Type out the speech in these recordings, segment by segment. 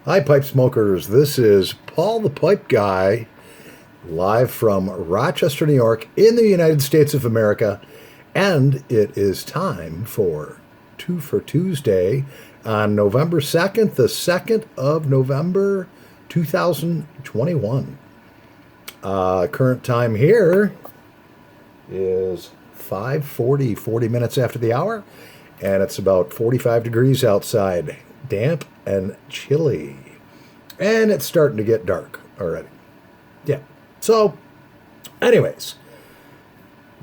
Hi, pipe smokers. This is Paul the Pipe Guy, live from Rochester, New York, in the United States of America. And it is time for Two for Tuesday on November 2nd, the 2nd of November, 2021. Current time here is 5:40, 40 minutes after the hour, and it's about 45 degrees outside, damp and chilly. And it's starting to get dark already. Yeah. So, anyways,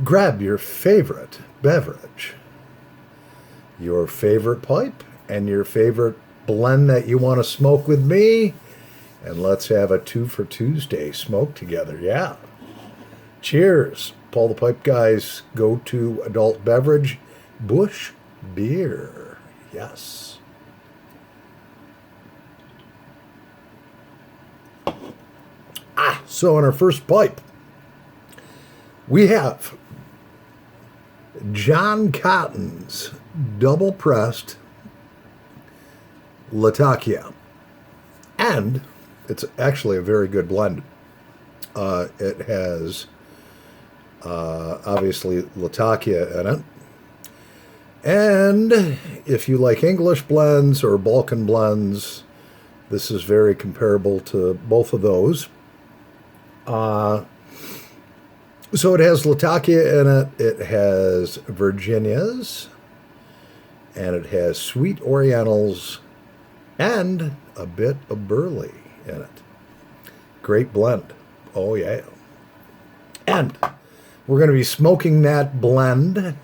grab your favorite beverage, your favorite pipe, and your favorite blend that you want to smoke with me, and let's have a Two for Tuesday smoke together. Yeah. Cheers. Paul the Pipe Guy's go-to adult beverage, Busch beer. Yes. So in our first pipe, we have John Cotton's double-pressed Latakia. And it's actually a very good blend. It has, obviously, Latakia in it. And if you like English blends or Balkan blends, this is very comparable to both of those. So it has Latakia in it, it has Virginias, and it has Sweet Orientals, and a bit of Burley in it. Great blend. Oh, yeah. And we're going to be smoking that blend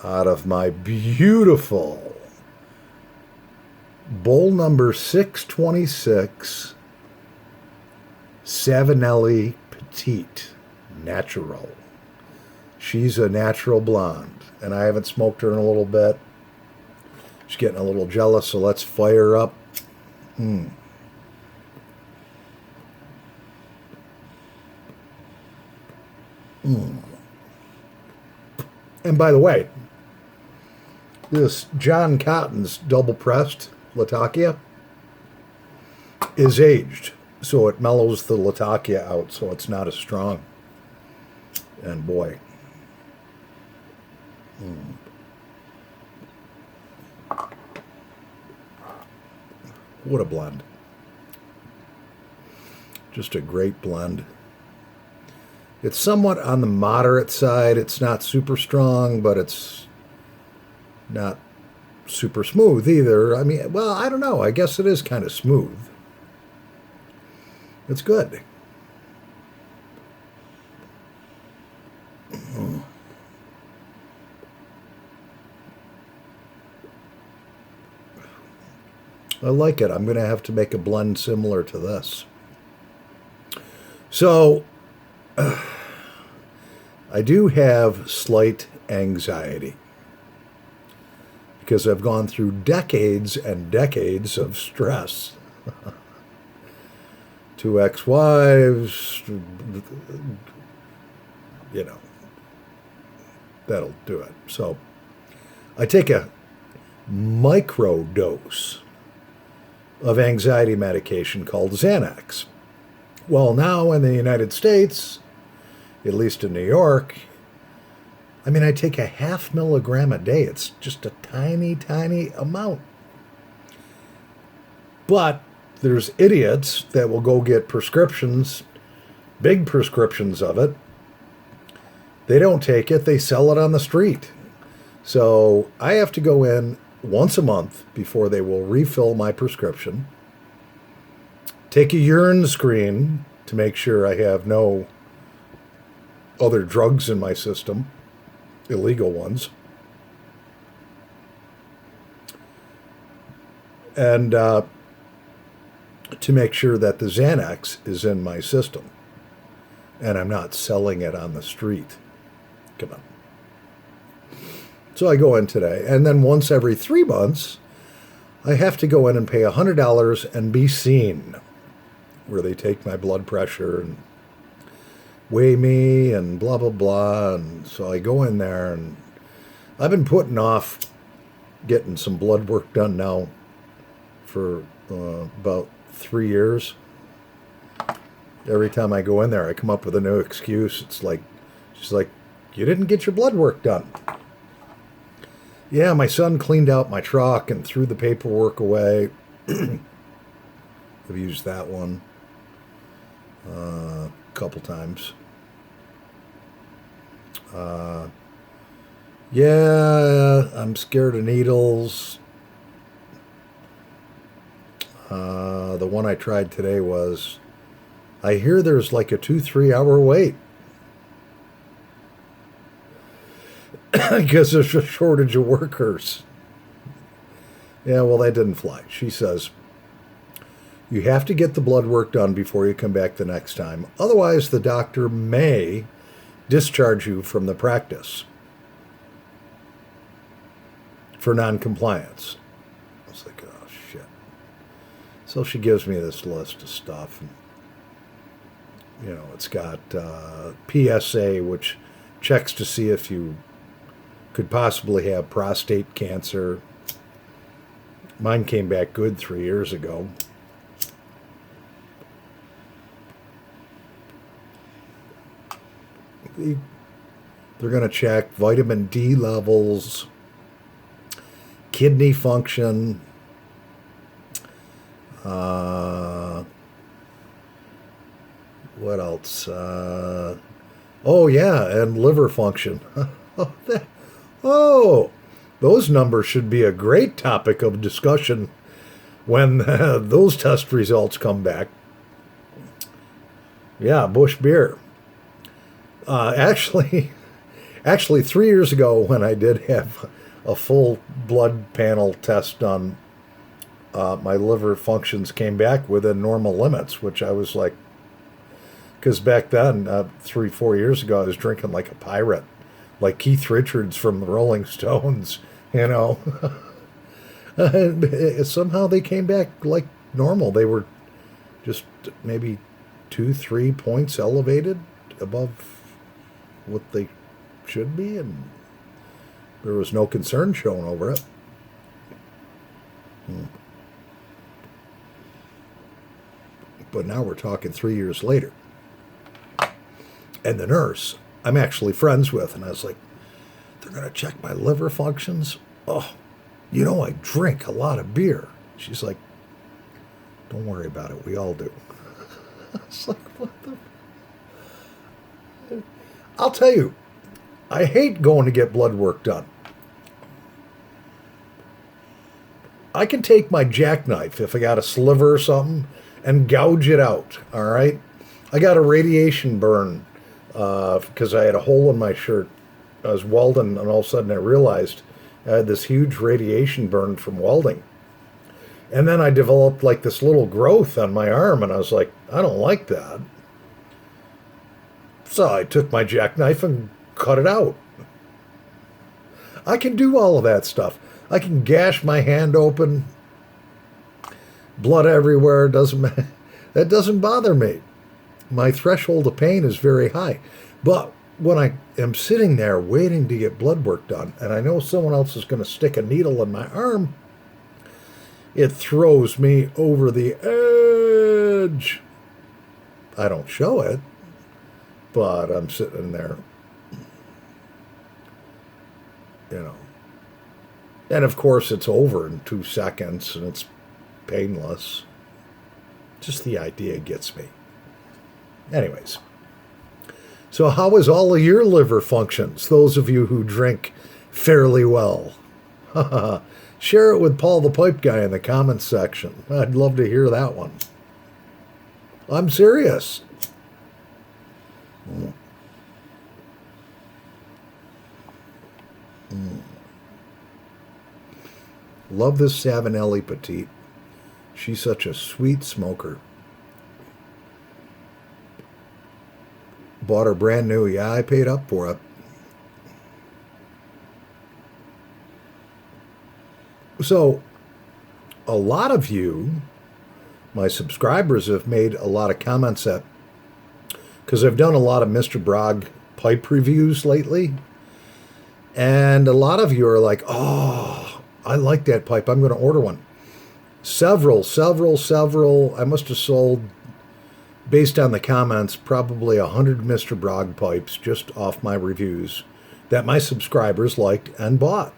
out of my beautiful bowl number 626 Savinelli Petite Natural. She's a natural blonde, and I haven't smoked her in a little bit. She's getting a little jealous, so let's fire up. And by the way, this John Cotton's double-pressed Latakia is aged, so it mellows the Latakia out, so it's not as strong. And boy, what a blend. Just a great blend. It's somewhat on the moderate side. It's not super strong, but it's not super smooth either. I mean, well, I don't know. I guess it is kind of smooth. It's good. I like it. I'm going to have to make a blend similar to this. So, I do have slight anxiety because I've gone through decades and decades of stress. Two ex-wives, you know, that'll do it. So I take a micro dose of anxiety medication called Xanax. Well, now in the United States, at least in New York, I mean, I take a 0.5 milligram a day. It's just a tiny, tiny amount. But there's idiots that will go get prescriptions, big prescriptions of it. They don't take it. They sell it on the street. So I have to go in once a month before they will refill my prescription, take a urine screen to make sure I have no other drugs in my system, illegal ones, and to make sure that the Xanax is in my system and I'm not selling it on the street. Come on. So I go in today, and then once every 3 months, I have to go in and pay $100 and be seen, where they take my blood pressure and weigh me and blah, blah, blah. And so I go in there, and I've been putting off getting some blood work done now for about 3 years. Every time I go in there, I come up with a new excuse. It's like, she's like, you didn't get your blood work done. Yeah, my son cleaned out my truck and threw the paperwork away. I've used that one a couple times. Yeah, I'm scared of needles. The one I tried today was, I hear there's like a 2-3 hour wait because there's a shortage of workers. Yeah, well, that didn't fly. She says, you have to get the blood work done before you come back the next time. Otherwise, the doctor may discharge you from the practice for non-compliance. I was like, oh, shit. So she gives me this list of stuff. And, you know, it's got PSA, which checks to see if you could possibly have prostate cancer. Mine came back good 3 years ago. They're going to check vitamin D levels, kidney function, what else? Oh, yeah, and liver function. Oh, those numbers should be a great topic of discussion when those test results come back. Yeah, Busch beer. Actually, 3 years ago when I did have a full blood panel test done, my liver functions came back within normal limits, which I was like, because back then, 3-4 years ago, I was drinking like a pirate, like Keith Richards from the Rolling Stones, you know. Somehow they came back like normal. They were just maybe 2-3 points elevated above what they should be, and there was no concern shown over it. But now we're talking 3 years later. And the nurse I'm actually friends with, and I was like, they're going to check my liver functions? Oh, you know, I drink a lot of beer. She's like, don't worry about it. We all do. I was like, what the... I'll tell you, I hate going to get blood work done. I can take my jackknife if I got a sliver or something and gouge it out, all right? I got a radiation burn because I had a hole in my shirt. I was welding, and all of a sudden I realized I had this huge radiation burn from welding. And then I developed like this little growth on my arm, and I was like, I don't like that. So I took my jackknife and cut it out. I can do all of that stuff. I can gash my hand open, blood everywhere. That doesn't bother me. My threshold of pain is very high. But when I am sitting there waiting to get blood work done, and I know someone else is going to stick a needle in my arm, it throws me over the edge. I don't show it, but I'm sitting there, you know. And of course it's over in 2 seconds and it's painless. Just the idea gets me. Anyways, so how is all of your liver functions, those of you who drink fairly well? Share it with Paul the Pipe Guy in the comments section. I'd love to hear that one. I'm serious. Love this Savinelli Petite. She's such a sweet smoker. Bought her brand new. Yeah, I paid up for it. So, a lot of you, my subscribers, have made a lot of comments that, because I've done a lot of Mr. Brog pipe reviews lately, and a lot of you are like, oh, I like that pipe. I'm going to order one. several. I must have sold, based on the comments, probably 100 Mr. Brog pipes just off my reviews that my subscribers liked and bought.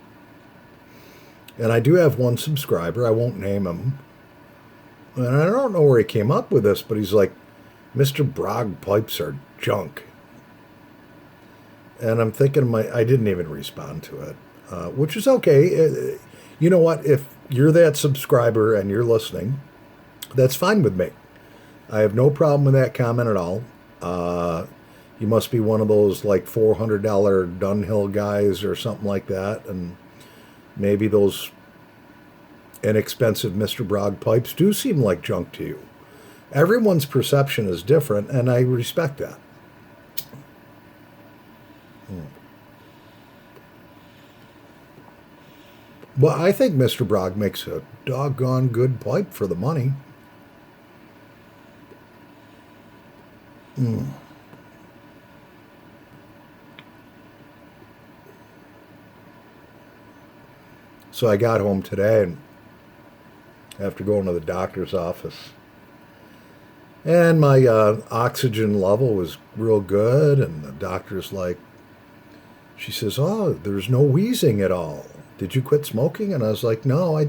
And I do have one subscriber, I won't name him, and I don't know where he came up with this, but he's like, Mr. Brog pipes are junk. And I'm thinking, I didn't even respond to it, which is okay. You know what? If you're that subscriber and you're listening, that's fine with me. I have no problem with that comment at all. You must be one of those like $400 Dunhill guys or something like that, and maybe those inexpensive Mr. Brog pipes do seem like junk to you. Everyone's perception is different, and I respect that. Well, I think Mr. Brog makes a doggone good pipe for the money. So I got home today, and after going to the doctor's office, and my oxygen level was real good, and the doctor's like, she says, oh, there's no wheezing at all. Did you quit smoking? And I was like, no, I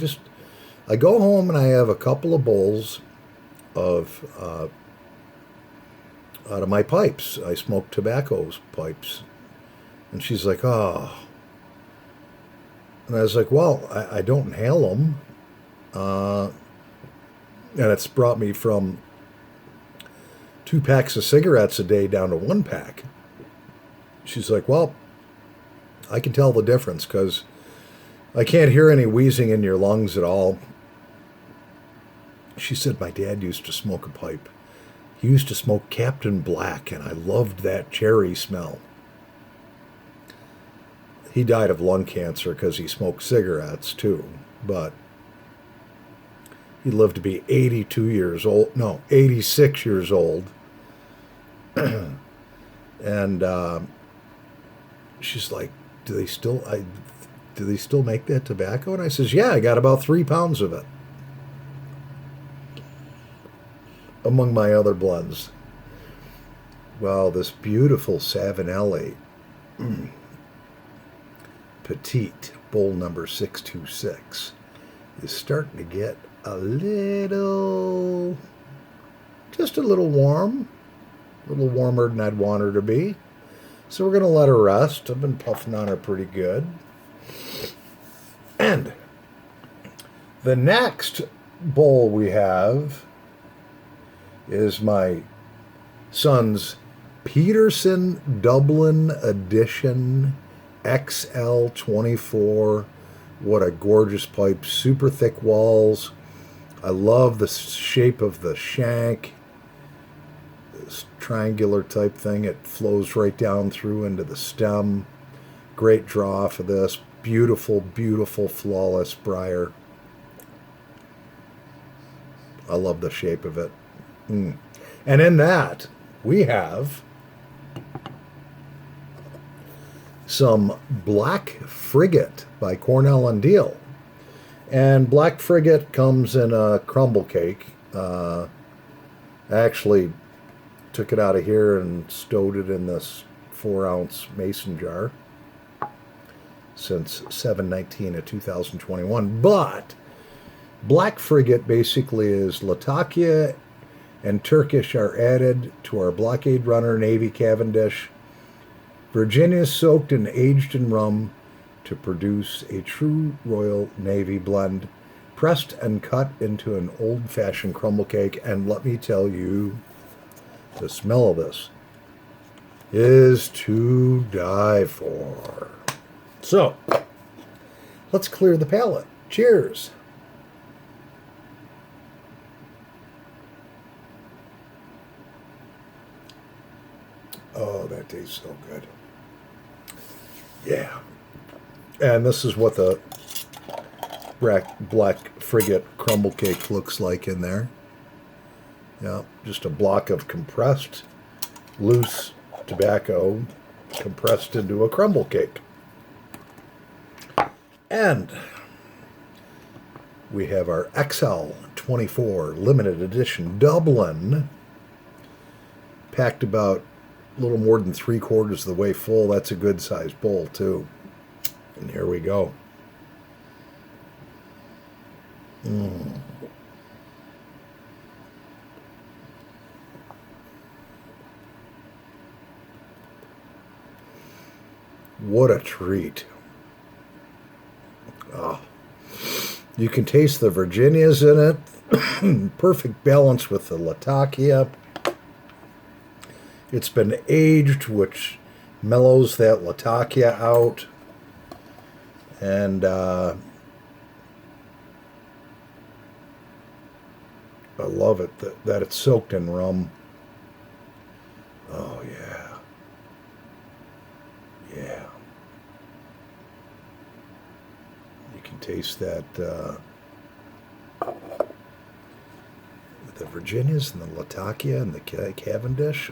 go home and I have a couple of bowls of, out of my pipes. I smoke tobacco pipes. And she's like, oh. And I was like, well, I don't inhale them. And it's brought me from 2 packs of cigarettes a day down to 1 pack. She's like, well, I can tell the difference because I can't hear any wheezing in your lungs at all. She said my dad used to smoke a pipe. He used to smoke Captain Black, and I loved that cherry smell. He died of lung cancer because he smoked cigarettes too, but he lived to be 82 years old. No, 86 years old. And she's like, do they still make that tobacco? And I says, yeah, I got about 3 pounds of it among my other blends. Well, this beautiful Savinelli Petite bowl number 626 is starting to get just a little warm, a little warmer than I'd want her to be. So we're going to let her rest. I've been puffing on her pretty good. And the next bowl we have is my son's Peterson Dublin Edition XL24. What a gorgeous pipe. Super thick walls. I love the shape of the shank. This triangular type thing. It flows right down through into the stem. Great draw for this. Beautiful, beautiful, flawless briar. I love the shape of it. And in that, we have some Black Frigate by Cornell and Deal. And Black Frigate comes in a crumble cake. I actually took it out of here and stowed it in this 4-ounce mason jar since 7/19 of 2021. But Black Frigate basically is Latakia and Turkish are added to our blockade runner Navy Cavendish. Virginia soaked and aged in rum to produce a true Royal Navy blend, pressed and cut into an old-fashioned crumble cake. And let me tell you, the smell of this is to die for. So, let's clear the palate. Cheers. Oh, that tastes so good. Yeah. And this is what the Black Frigate crumble cake looks like in there. Yeah, just a block of compressed, loose tobacco compressed into a crumble cake. And We have our XL24 limited edition Dublin, packed about a little more than 3/4 of the way full. That's a good sized bowl too. And here we go. What a treat. Oh. You can taste the Virginias in it. Perfect balance with the Latakia. It's been aged, which mellows that Latakia out. And I love it that it's soaked in rum. Oh, yeah. Yeah. You can taste that, the Virginias and the Latakia and the Cavendish.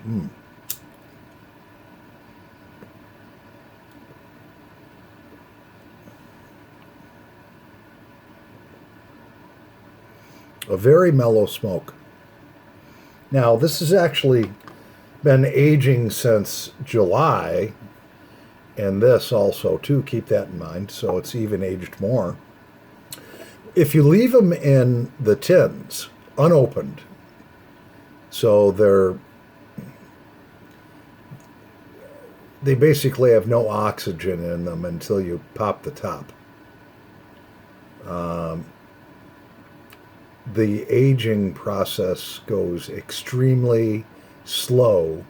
A very mellow smoke. Now, this has actually been aging since July, and this also, too, keep that in mind, so it's even aged more. If you leave them in the tins, unopened, so they basically have no oxygen in them until you pop the top. The aging process goes extremely slow,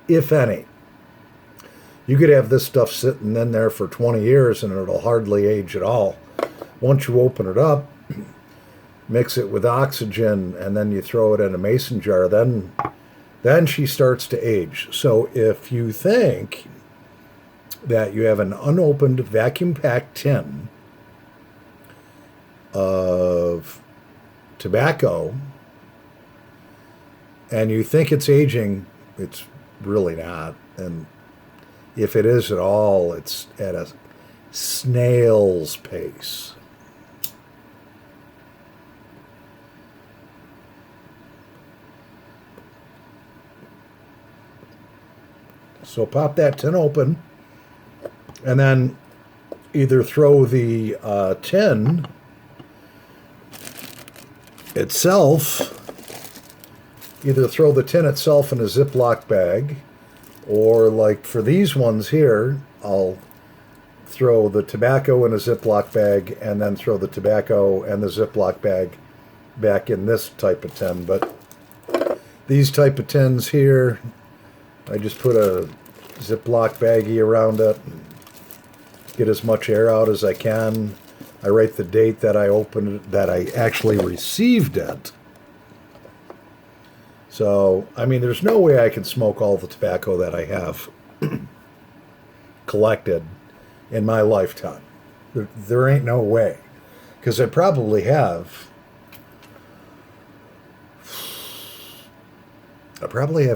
if any. You could have this stuff sitting in there for 20 years and it'll hardly age at all. Once you open it up, mix it with oxygen, and then you throw it in a mason jar, then she starts to age. So if you think that you have an unopened vacuum-packed tin of tobacco and you think it's aging, it's really not. And if it is at all, it's at a snail's pace. So pop that tin open and then either throw the tin itself, either throw the tin itself in a Ziploc bag, or like for these ones here, I'll throw the tobacco in a Ziploc bag and then throw the tobacco and the Ziploc bag back in this type of tin. But these type of tins here, I just put a Ziploc baggie around it and get as much air out as I can. I write the date that I opened it, that I actually received it. So, I mean, there's no way I can smoke all the tobacco that I have collected in my lifetime. There ain't no way. Because I probably have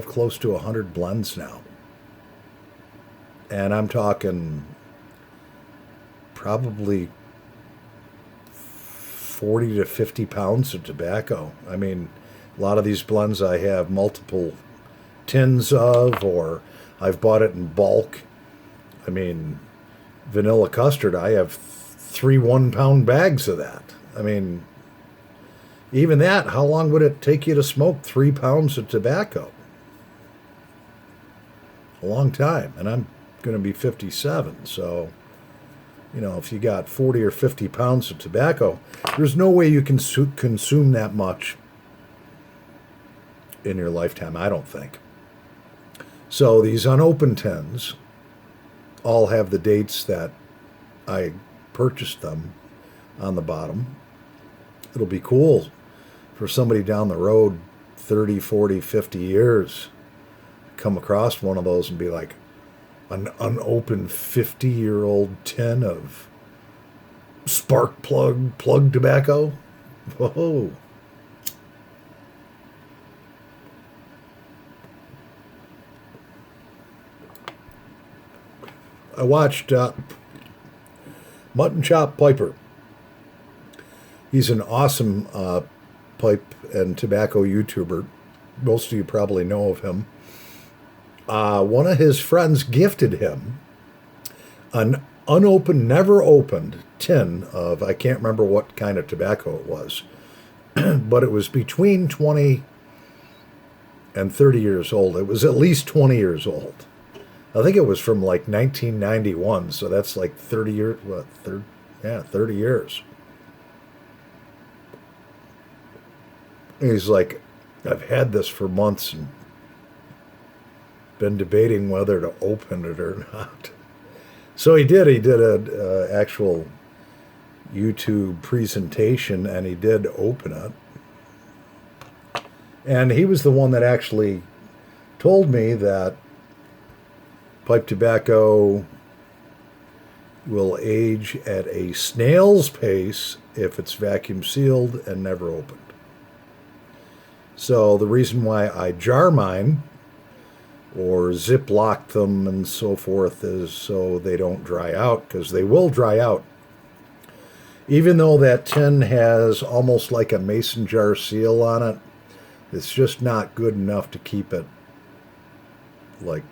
close to 100 blends now. And I'm talking probably 40 to 50 pounds of tobacco. I mean, a lot of these blends I have multiple tins of, or I've bought it in bulk. I mean, vanilla custard, I have 3 1-pound bags of that. I mean, even that, how long would it take you to smoke 3 pounds of tobacco? A long time. And I'm going to be 57, so you know, if you got 40 or 50 pounds of tobacco, there's no way you can consume that much in your lifetime, I don't think. So these unopened tins all have the dates that I purchased them on the bottom. It'll be cool for somebody down the road 30, 40, 50 years come across one of those and be like, an unopened 50-year-old tin of spark plug tobacco. Whoa. I watched Mutton Chop Piper. He's an awesome pipe and tobacco YouTuber. Most of you probably know of him. One of his friends gifted him an unopened, never opened tin of, I can't remember what kind of tobacco it was, but it was between 20 and 30 years old. It was at least 20 years old. I think it was from like 1991, so that's like 30 years, what, 30 years. And he's like, I've had this for months and been debating whether to open it or not. So he did. He did an actual YouTube presentation, and he did open it. And he was the one that actually told me that pipe tobacco will age at a snail's pace if it's vacuum sealed and never opened. So the reason why I jar mine or ziplock them and so forth is so they don't dry out, because they will dry out. Even though that tin has almost like a mason jar seal on it, it's just not good enough to keep it like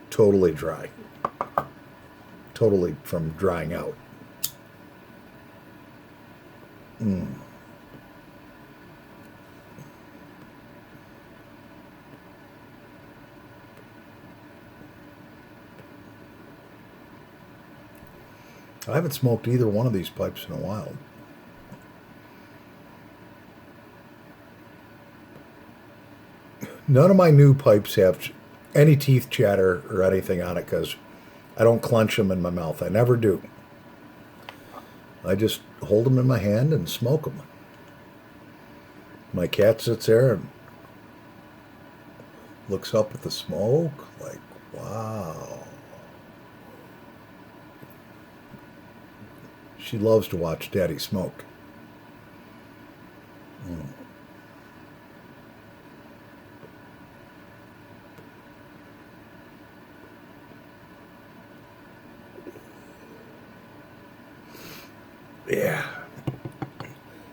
totally dry, totally from drying out. I haven't smoked either one of these pipes in a while. None of my new pipes have any teeth chatter or anything on it because I don't clench them in my mouth. I never do. I just hold them in my hand and smoke them. My cat sits there and looks up at the smoke like, wow. She loves to watch Daddy smoke. Yeah.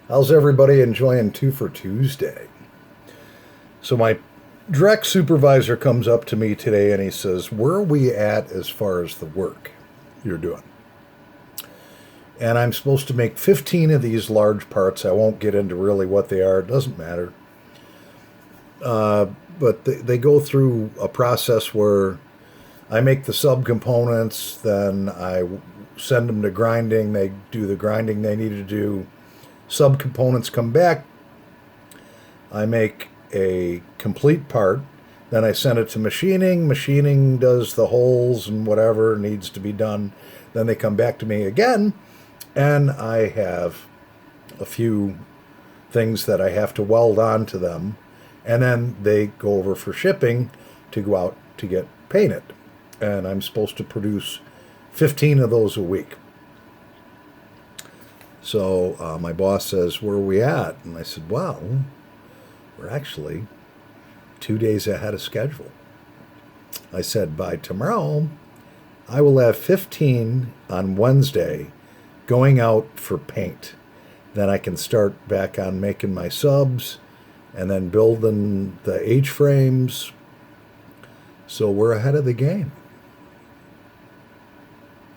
How's everybody enjoying Two for Tuesday? So my direct supervisor comes up to me today and he says, where are we at as far as the work you're doing? And I'm supposed to make 15 of these large parts. I won't get into really what they are. It doesn't matter. But they go through a process where I make the subcomponents, then I send them to grinding. They do the grinding they need to do. Subcomponents come back. I make a complete part. Then I send it to machining. Machining does the holes and whatever needs to be done. Then they come back to me again. And I have a few things that I have to weld onto them. And then they go over for shipping to go out to get painted. And I'm supposed to produce 15 of those a week. So my boss says, where are we at? And I said, well, we're actually 2 days ahead of schedule. I said, by tomorrow, I will have 15 on Wednesday going out for paint. Then I can start back on making my subs and then building the H-frames. So we're ahead of the game.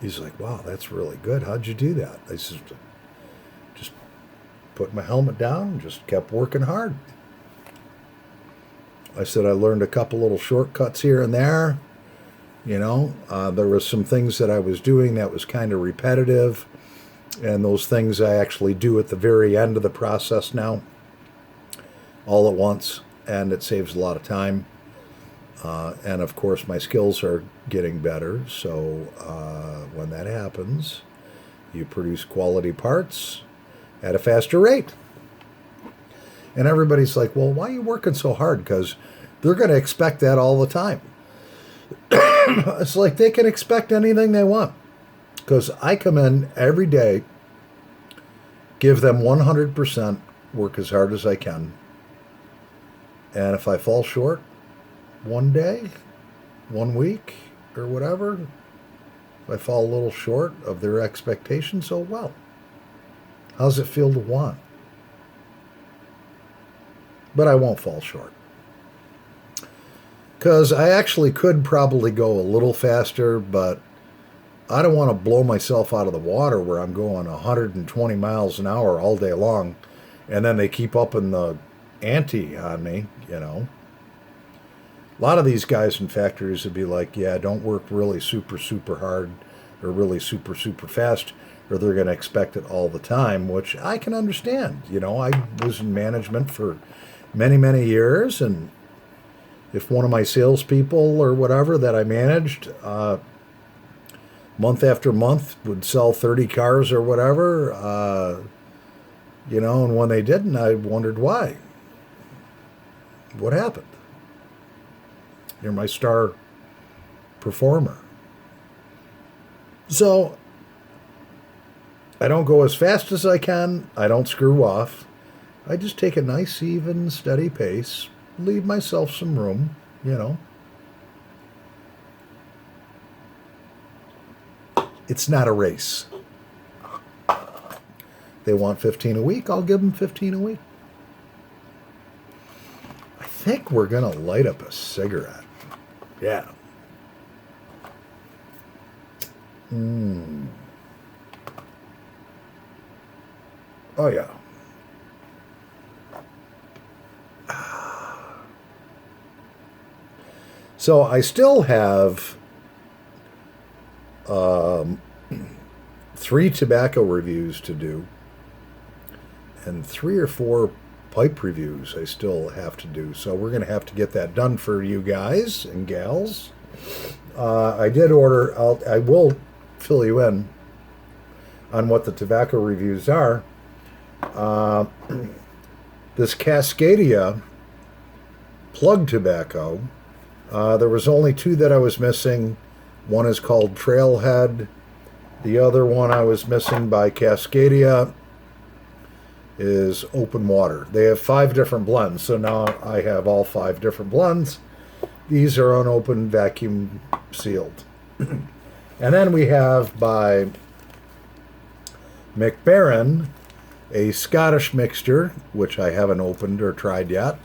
He's like, wow, that's really good. How'd you do that? I said, just put my helmet down and just kept working hard. I said I learned a couple little shortcuts here and there. You know, there was some things that I was doing that was kind of repetitive. And those things I actually do at the very end of the process now, all at once, and it saves a lot of time. And of course, my skills are getting better. So when that happens, you produce quality parts at a faster rate. And everybody's like, well, why are you working so hard? Because they're going to expect that all the time. It's like they can expect anything they want. Because I come in every day, give them 100%, work as hard as I can. And if I fall short one day, 1 week, or whatever, if I fall a little short of their expectations, oh well. How's it feel to want? But I won't fall short. Because I actually could probably go a little faster, but I don't want to blow myself out of the water where I'm going 120 miles an hour all day long, and then they keep upping the ante on me, you know. A lot of these guys in factories would be like, yeah, don't work really super, super hard or really super, super fast, or they're going to expect it all the time, which I can understand. You know, I was in management for many, many years, and if one of my salespeople or whatever that I managed, month after month would sell 30 cars or whatever, you know, and when they didn't, I wondered why. What happened? You're my star performer. So I don't go as fast as I can. I don't screw off. I just take a nice, even, steady pace, leave myself some room, you know. It's not a race. They want 15 a week, I'll give them 15 a week. I think we're going to light up a cigarette. Yeah. Oh, yeah. So I still have 3 tobacco reviews to do and 3 or 4 pipe reviews I still have to do. So we're going to have to get that done for you guys and gals. I did order, I will fill you in on what the tobacco reviews are. This Cascadia plug tobacco, there was only 2 that I was missing. One is called Trailhead. The other one I was missing by Cascadia is Open Water. They have 5 different blends, so now I have all 5 different blends. These are unopened, vacuum sealed. And then we have by McBaron a Scottish mixture, which I haven't opened or tried yet.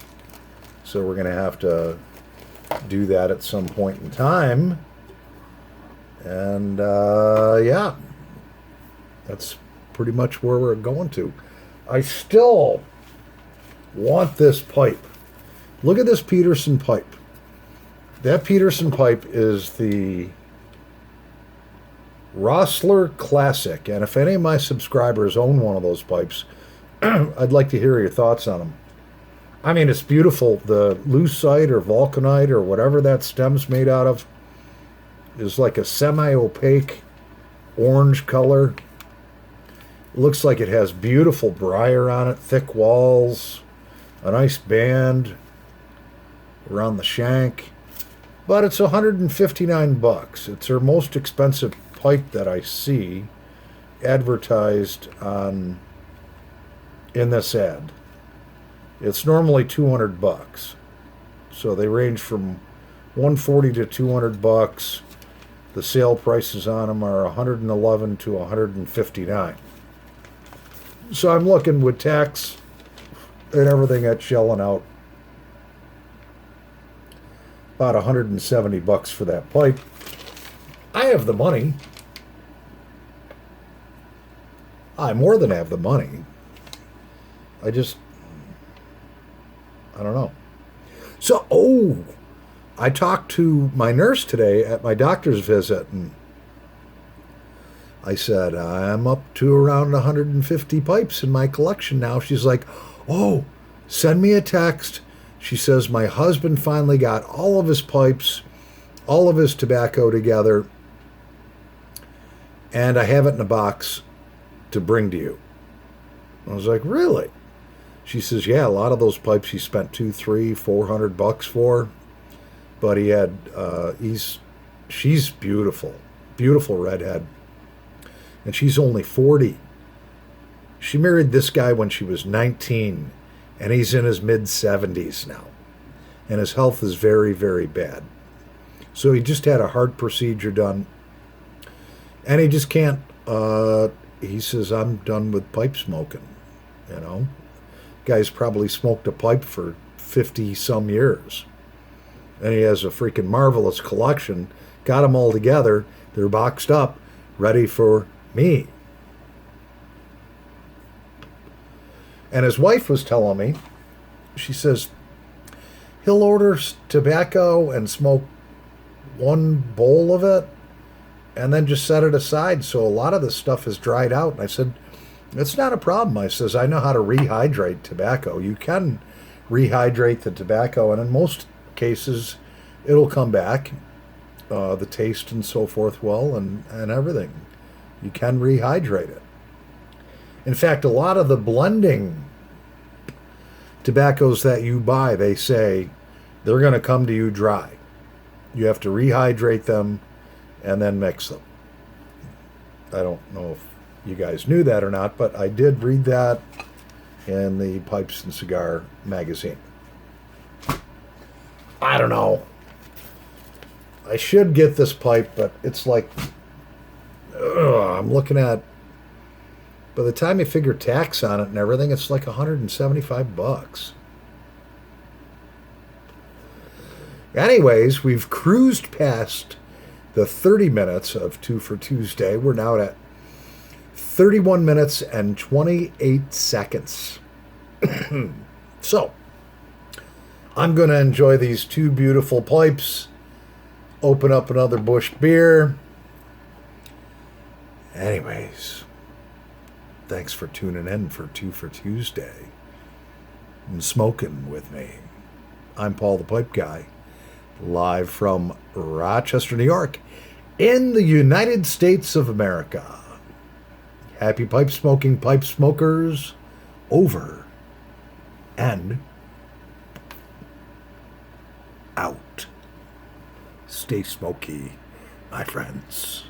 So we're going to have to do that at some point in time. And yeah, that's pretty much where we're going to. I still want this pipe. Look at this Peterson pipe. That Peterson pipe is the Rossler Classic. And if any of my subscribers own one of those pipes, I'd like to hear your thoughts on them. I mean, it's beautiful. The lucite or vulcanite or whatever that stem's made out of is like a semi-opaque orange color. It looks like it has beautiful briar on it, thick walls, a nice band around the shank. But it's $159. It's her most expensive pipe that I see advertised on in this ad. It's normally $200. So they range from $140 to $200. The sale prices on them are $111 to $159. So I'm looking with tax and everything at shelling out about $170 for that pipe. I have the money. I more than have the money. I don't know. So, I talked to my nurse today at my doctor's visit, and I said, I'm up to around 150 pipes in my collection now. She's like, oh, send me a text. She says, my husband finally got all of his pipes, all of his tobacco together, and I have it in a box to bring to you. I was like, really? She says, yeah, a lot of those pipes he spent $200, $300, $400 for. But he had, she's beautiful, beautiful redhead. And she's only 40. She married this guy when she was 19, and he's in his mid-70s now. And his health is very, very bad. So he just had a heart procedure done. And he just can't he says, I'm done with pipe smoking, you know. Guy's probably smoked a pipe for 50 some years. And he has a freaking marvelous collection. Got them all together. They're boxed up, ready for me. And his wife was telling me, she says, he'll order tobacco and smoke one bowl of it and then just set it aside. So a lot of this stuff is dried out. And I said, it's not a problem. I says, I know how to rehydrate tobacco. You can rehydrate the tobacco, and in most cases, it'll come back, the taste and so forth well, and everything. You can rehydrate it. In fact, a lot of the blending tobaccos that you buy, they say they're going to come to you dry. You have to rehydrate them and then mix them. I don't know if you guys knew that or not, but I did read that in the Pipes and Cigar magazine. I don't know. I should get this pipe, but it's like, I'm looking at, by the time you figure tax on it and everything, it's like $175. Anyways, we've cruised past the 30 minutes of Two for Tuesday. We're now at 31 minutes and 28 seconds. So, I'm going to enjoy these two beautiful pipes, open up another Busch beer. Anyways, thanks for tuning in for Two for Tuesday and smoking with me. I'm Paul the Pipe Guy, live from Rochester, New York, in the United States of America. Happy pipe smoking, pipe smokers, over and out. Stay smoky, my friends.